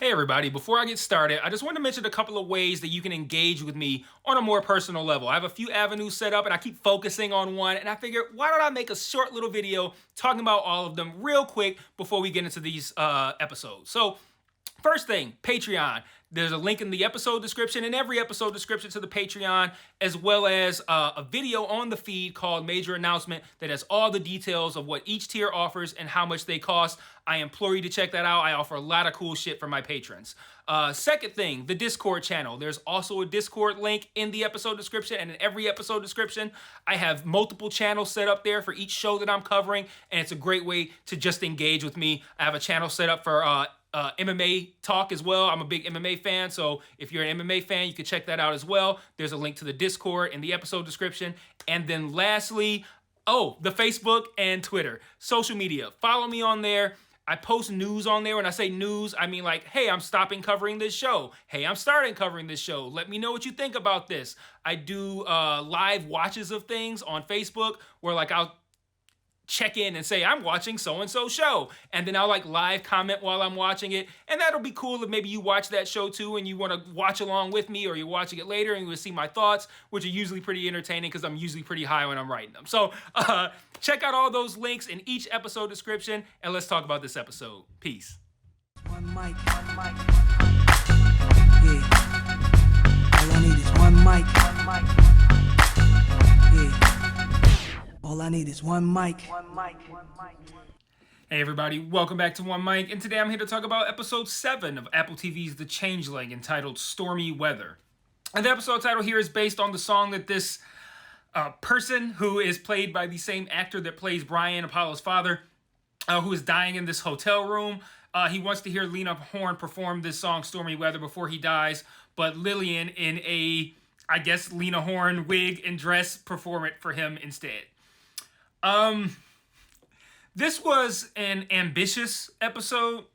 Hey everybody, before I get started, I just want to mention a couple of ways that you can engage with me on a more personal level. I have a few avenues set up and I keep focusing on one, and I figured, why don't I make a short little video talking about all of them real quick before we get into these episodes. So first thing, Patreon. There's a link in the episode description and every episode description to the Patreon, as well as a video on the feed called Major Announcement that has all the details of what each tier offers and how much they cost. I implore you to check that out. I offer a lot of cool shit for my patrons. Second thing, the Discord channel. There's also a Discord link in the episode description and in every episode description. I have multiple channels set up there for each show that I'm covering, and it's a great way to just engage with me. I have a channel set up for MMA talk as well. I'm a big MMA fan, so if you're an MMA fan, you can check that out as well. There's a link to the Discord in the episode description. And then lastly, the Facebook and Twitter. Social media. Follow me on there. I post news on there. When I say news, I mean like, hey, I'm stopping covering this show. Hey, I'm starting covering this show. Let me know what you think about this. I do live watches of things on Facebook where like I'll check in and say, I'm watching so-and-so show. And then I'll like live comment while I'm watching it. And that'll be cool if maybe you watch that show too and you want to watch along with me, or you're watching it later and you will see my thoughts, which are usually pretty entertaining because I'm usually pretty high when I'm writing them. So check out all those links in each episode description, and let's talk about this episode. Peace. One mic. Yeah. All I need is one mic. Yeah. All I need is one mic. Hey everybody, welcome back to One Mic, and today I'm here to talk about episode 7 of Apple TV's The Changeling, entitled Stormy Weather. And the episode title here is based on the song that this person, who is played by the same actor that plays Brian, Apollo's father, who is dying in this hotel room. He wants to hear Lena Horne perform this song, Stormy Weather, before he dies, but Lillian, in a, I guess, Lena Horne wig and dress, perform it for him instead. This was an ambitious episode,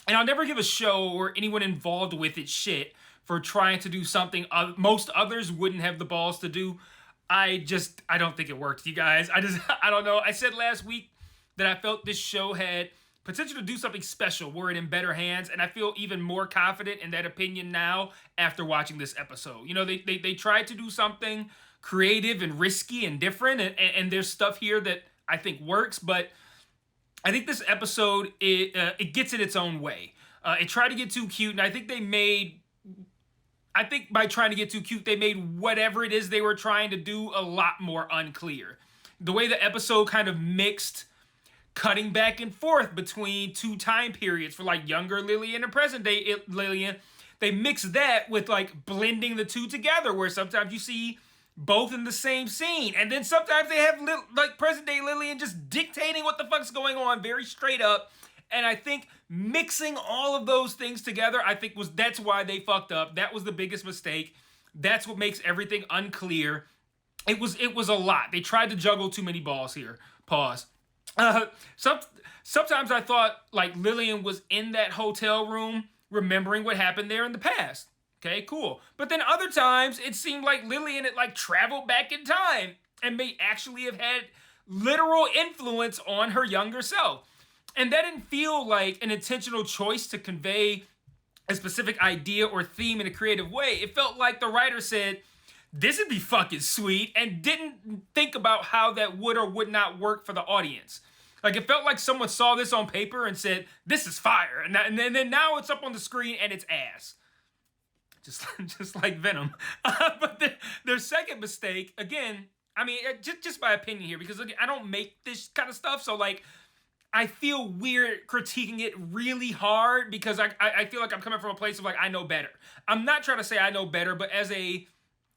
and I'll never give a show or anyone involved with it shit for trying to do something most others wouldn't have the balls to do. I don't think it worked, you guys. I don't know. I said last week that I felt this show had potential to do something special were it in better hands, and I feel even more confident in that opinion now after watching this episode. You know, they tried to do something creative and risky and different, and there's stuff here that I think works, but I think this episode, it gets in its own way. It tried to get too cute, and I think by trying to get too cute, they made whatever it is they were trying to do a lot more unclear. The way the episode kind of mixed cutting back and forth between two time periods for like younger Lillian and present day Lillian, they mix that with like blending the two together, where sometimes you see both in the same scene, and then sometimes they have like present day Lillian just dictating what the fuck's going on very straight up. And I think mixing all of those things together, that's why they fucked up. That was the biggest mistake. That's what makes everything unclear. It was a lot. They tried to juggle too many balls here. Pause. Sometimes I thought like Lillian was in that hotel room remembering what happened there in the past. Okay, cool. But then other times, it seemed like Lillian had like traveled back in time and may actually have had literal influence on her younger self. And that didn't feel like an intentional choice to convey a specific idea or theme in a creative way. It felt like the writer said, this would be fucking sweet, and didn't think about how that would or would not work for the audience. Like, it felt like someone saw this on paper and said, this is fire. And then now it's up on the screen and it's ass. Just like Venom. But their second mistake, again, I mean, just my opinion here, because again, I don't make this kind of stuff, so like, I feel weird critiquing it really hard because I feel like I'm coming from a place of like, I know better. I'm not trying to say I know better, but as a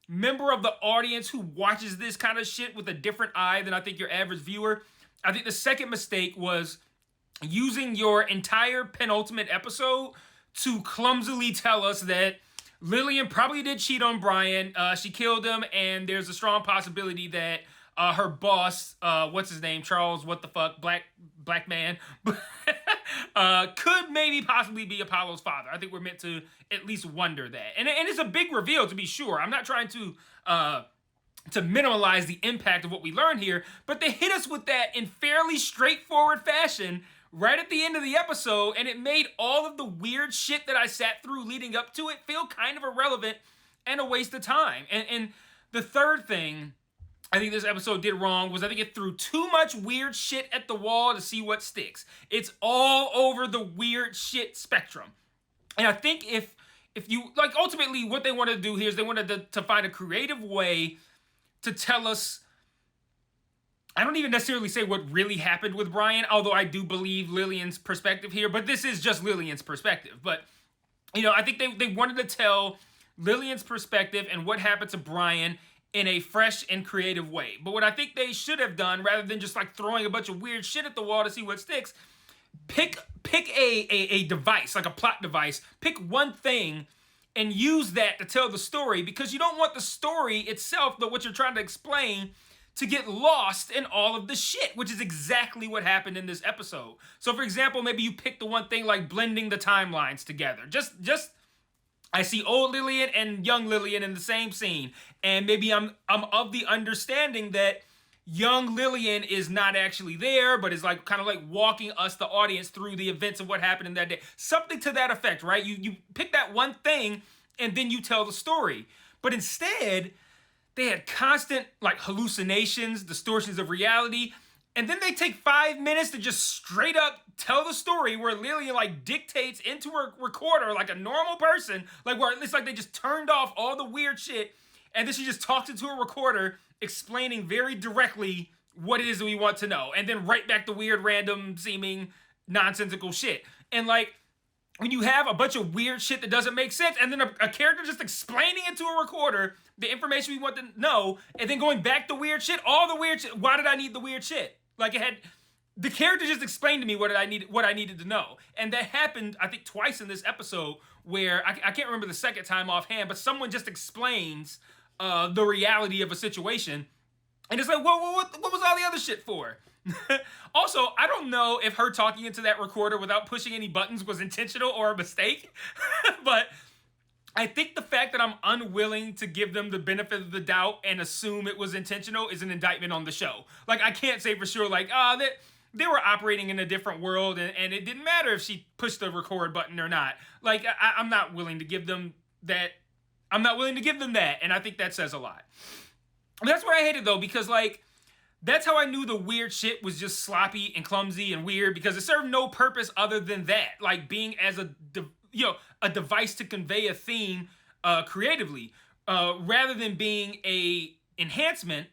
member of the audience who watches this kind of shit with a different eye than I think your average viewer, I think the second mistake was using your entire penultimate episode to clumsily tell us that Lillian probably did cheat on Brian. She killed him, and there's a strong possibility that her boss, what's his name, Charles, what the fuck, black man, could maybe possibly be Apollo's father. I think we're meant to at least wonder that. And it's a big reveal, to be sure. I'm not trying to minimize the impact of what we learn here, but they hit us with that in fairly straightforward fashion right at the end of the episode, and it made all of the weird shit that I sat through leading up to it feel kind of irrelevant and a waste of time. And the third thing I think this episode did wrong was I think it threw too much weird shit at the wall to see what sticks. It's all over the weird shit spectrum. And I think if you, like, ultimately what they wanted to do here is they wanted to find a creative way to tell us, I don't even necessarily say what really happened with Brian, although I do believe Lillian's perspective here, but this is just Lillian's perspective. But, you know, I think they wanted to tell Lillian's perspective and what happened to Brian in a fresh and creative way. But what I think they should have done, rather than just like throwing a bunch of weird shit at the wall to see what sticks, pick a device, like a plot device, pick one thing and use that to tell the story, because you don't want the story itself, what you're trying to explain, to get lost in all of the shit, which is exactly what happened in this episode. So for example, maybe you pick the one thing like blending the timelines together. Just I see old Lillian and young Lillian in the same scene, and maybe I'm of the understanding that young Lillian is not actually there, but is like kind of like walking us, the audience, through the events of what happened in that day. Something to that effect, right? You pick that one thing and then you tell the story. But instead, they had constant like hallucinations, distortions of reality, and then they take 5 minutes to just straight up tell the story where Lillian like dictates into her recorder like a normal person, like where it's like they just turned off all the weird shit, and then she just talks into a recorder explaining very directly what it is that we want to know, and then right back to weird, random seeming nonsensical shit. And like, when you have a bunch of weird shit that doesn't make sense, and then a character just explaining into a recorder the information we want to know, and then going back to weird shit, all the weird shit, why did I need the weird shit? Like, the character just explained to me what I needed to know. And that happened, I think, twice in this episode, where I can't remember the second time offhand, but someone just explains the reality of a situation, and it's like, what was all the other shit for? Also, I don't know if her talking into that recorder without pushing any buttons was intentional or a mistake, but I think the fact that I'm unwilling to give them the benefit of the doubt and assume it was intentional is an indictment on the show. Like, I can't say for sure, like, they were operating in a different world, and it didn't matter if she pushed the record button or not. Like, I'm not willing to give them that. I'm not willing to give them that, and I think that says a lot. And that's what I hated, though, because, like, that's how I knew the weird shit was just sloppy and clumsy and weird, because it served no purpose other than that, like being as a device to convey a theme creatively, rather than being a enhancement.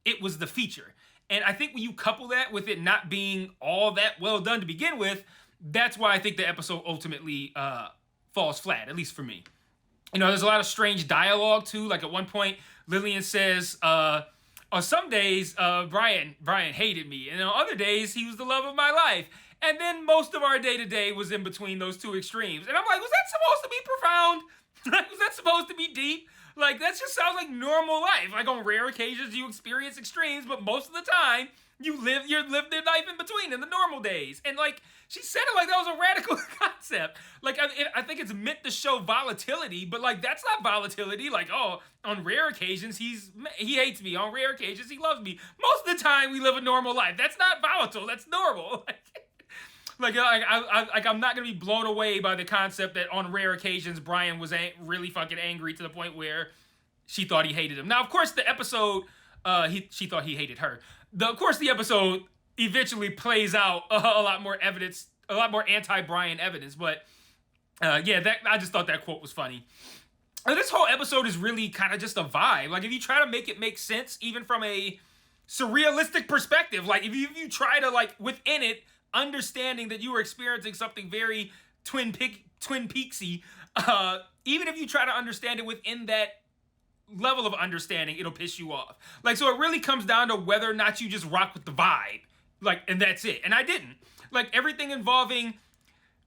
It was the feature. And I think when you couple that with it not being all that well done to begin with, that's why I think the episode ultimately falls flat, at least for me. You know, there's a lot of strange dialogue too. Like at one point, Lillian says, on some days, Brian hated me, and on other days, he was the love of my life. And then most of our day-to-day was in between those two extremes. And I'm like, was that supposed to be profound? Was that supposed to be deep? Like, that just sounds like normal life. Like, on rare occasions, you experience extremes, but most of the time, you live your life in between in the normal days. And, like, she said it like that was a radical concept. Like, I think it's meant to show volatility, but, like, that's not volatility. Like, oh, on rare occasions, he hates me. On rare occasions, he loves me. Most of the time, we live a normal life. That's not volatile. That's normal. I'm not gonna be blown away by the concept that on rare occasions Brian was really fucking angry to the point where she thought he hated him. Now, of course, the episode she thought he hated her. Of course, the episode eventually plays out a lot more evidence, a lot more anti-Brian evidence. But I just thought that quote was funny. And this whole episode is really kind of just a vibe. Like, if you try to make it make sense, even from a surrealistic perspective, like if you try to, like, within it, understanding that you were experiencing something very Twin Peaksy, even if you try to understand it within that level of understanding, it'll piss you off. Like, so it really comes down to whether or not you just rock with the vibe, like, and that's it. And I didn't. Like, everything involving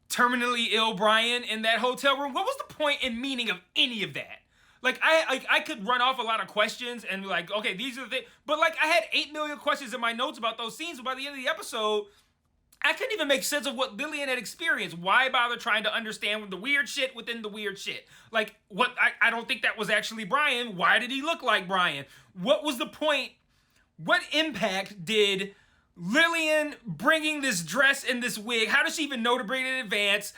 terminally ill Brian in that hotel room, what was the point and meaning of any of that? Like, I could run off a lot of questions and be like, okay, these are the things, but like, I had 8 million questions in my notes about those scenes, but by the end of the episode, I couldn't even make sense of what Lillian had experienced. Why bother trying to understand the weird shit within the weird shit? Like, what? I don't think that was actually Brian. Why did he look like Brian? What was the point? What impact did Lillian bringing this dress and this wig. How does she even know to bring it in advance?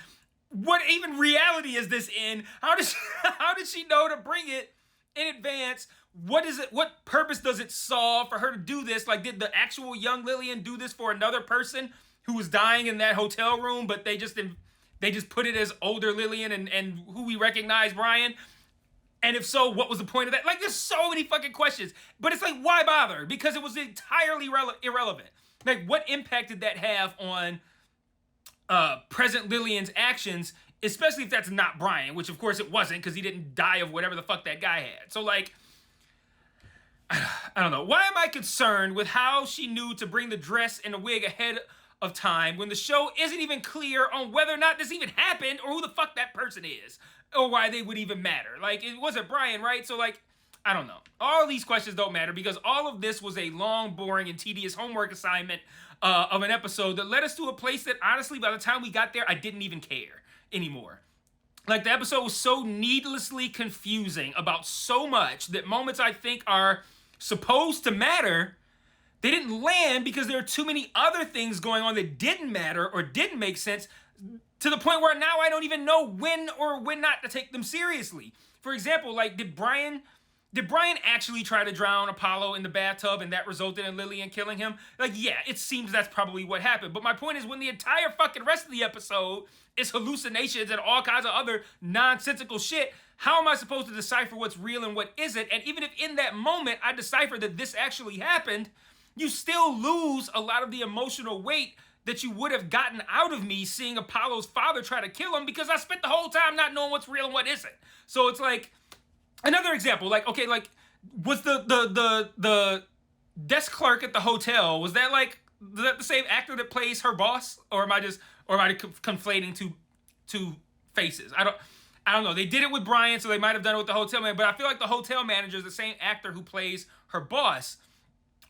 What even reality is this in? How did she know to bring it in advance? What purpose does it solve for her to do this? Like, did the actual young Lillian do this for another person who was dying in that hotel room, but they just put it as older Lillian and who we recognize, Brian? And if so, what was the point of that? Like, there's so many fucking questions. But it's like, why bother? Because it was entirely irrelevant. Like, what impact did that have on present Lillian's actions, especially if that's not Brian, which of course it wasn't, because he didn't die of whatever the fuck that guy had. So, like, I don't know. Why am I concerned with how she knew to bring the dress and the wig ahead of time when the show isn't even clear on whether or not this even happened or who the fuck that person is or why they would even matter? Like, it wasn't Brian, right? So, like, I don't know. All these questions don't matter because all of this was a long, boring, and tedious homework assignment of an episode that led us to a place that, honestly, by the time we got there, I didn't even care anymore. Like, the episode was so needlessly confusing about so much that moments I think are supposed to matter, they didn't land because there are too many other things going on that didn't matter or didn't make sense, to the point where now I don't even know when or when not to take them seriously. For example, like, did Brian actually try to drown Apollo in the bathtub and that resulted in Lillian killing him? Like, yeah, it seems that's probably what happened. But my point is, when the entire fucking rest of the episode is hallucinations and all kinds of other nonsensical shit, how am I supposed to decipher what's real and what isn't? And even if in that moment I decipher that this actually happened, you still lose a lot of the emotional weight that you would have gotten out of me seeing Apollo's father try to kill him, because I spent the whole time not knowing what's real and what isn't. So it's like, another example, like, okay, like, was the desk clerk at the hotel, was that the same actor that plays her boss? Or am I conflating two faces? I don't know. They did it with Brian, so they might have done it with the hotel man, but I feel like the hotel manager is the same actor who plays her boss.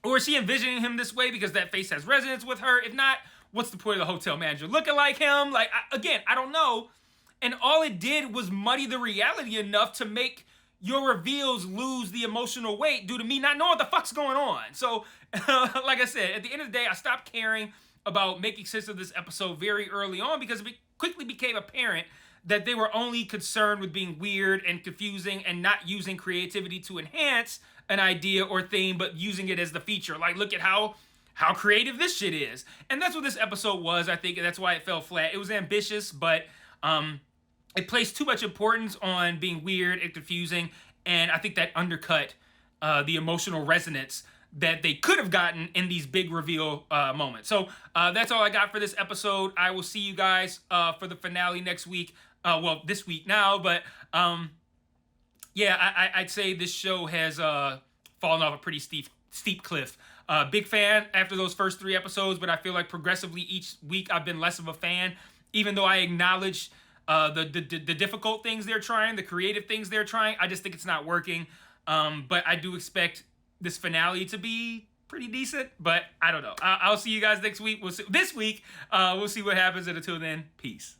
Or is she envisioning him this way because that face has resonance with her? If not, what's the point of the hotel manager looking like him? Like, again, I don't know. And all it did was muddy the reality enough to make your reveals lose the emotional weight due to me not knowing what the fuck's going on. So, like I said, at the end of the day, I stopped caring about making sense of this episode very early on because it quickly became apparent that they were only concerned with being weird and confusing and not using creativity to enhance an idea or theme, but using it as the feature. Like, look at how creative this shit is. And that's what this episode was, I think, and that's why it fell flat. It was ambitious, but it placed too much importance on being weird and confusing, and I think that undercut the emotional resonance that they could have gotten in these big reveal moments. So that's all I got for this episode. I will see you guys for the finale next week. Well, this week now, but yeah, I'd say this show has fallen off a pretty steep cliff. Big fan after those first 3 episodes, but I feel like progressively each week I've been less of a fan, even though I acknowledge the difficult things they're trying, the creative things they're trying. I just think it's not working. But I do expect this finale to be pretty decent, but I don't know. I'll see you guys next week. We'll see what happens, and until then, peace.